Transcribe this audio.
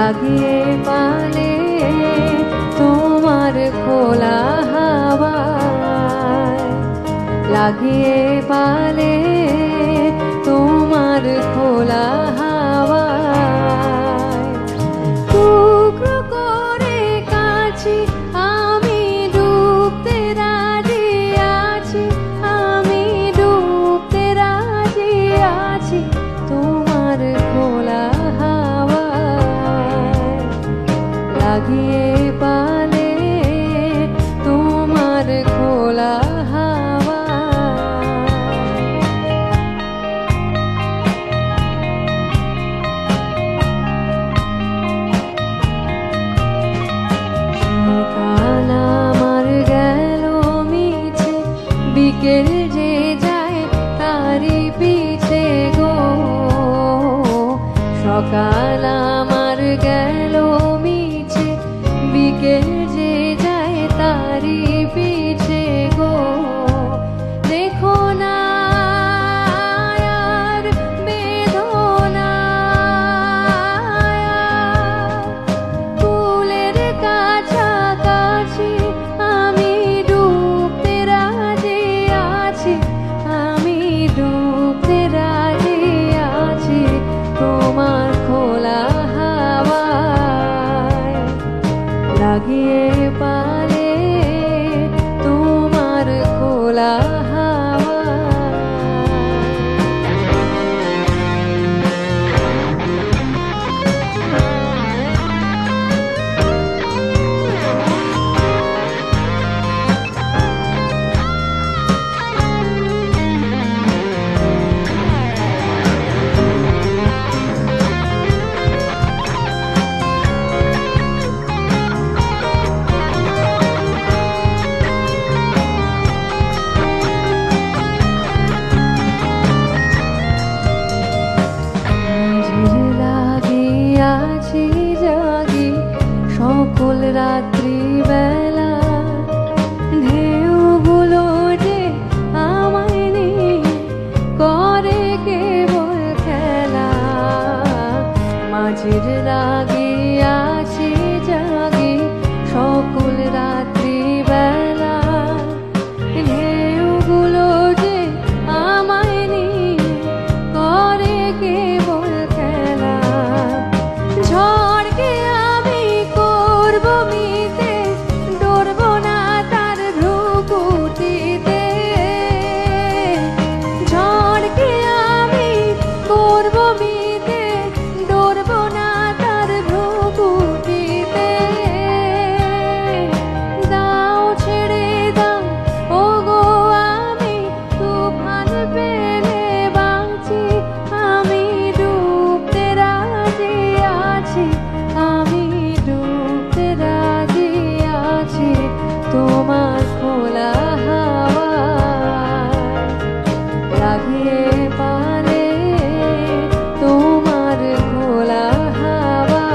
লাগিয়ে পালে তোমার খোলা হাওয়ায়, লাগিয়ে পালে তোমার খোলা হাওয়ায়, টুকরো করে কাছি আমি ডুবতে রাজি আছি, আমি ডুবতে রাজি আছি তোমার খোলা হাওয়ায়, লাগিয়ে পালে তোমার খোলা বিকেল যে যায় তারি পিছে গো, সকাল আমার গেল মিছে, বিকেল যে যায় তারি পিছে গো, দেখো না আর বেদনা, ফুলের কাছাকাছি আমি ডুবতে রাজি আছি, আমি ডুবতে রাজি আছি তোমার খোলা হাওয়ায়, লাগিয়ে পালে তোমার খোলা আছি জাগি সকল রাত্রি বেলা, ঢেউগুলো যে আমায় নিয়ে করে কেবল খেলা, মাঝির লাগি আছি জাগি সকল রাত্রি বেলা, ঢেউগুলো যে আমায় নিয়ে করে কেবল খেলা, ঝড়কে আমি করব মিতে ডরব না তার ভ্রুকুটিতে, ঝড়কে আমি করব মিতে ডরব না তার ভ্রুকুটিতে, দাও ছেড়ে দাও ও গো আমি তুফান পেলে বাঁচি, আমি ডুবতে রাজি আছি, আমি ডুবতে রাজি আছি তোমার খোলা হাওয়ায়, লাগিয়ে পালে তোমার খোলা হাওয়ায়।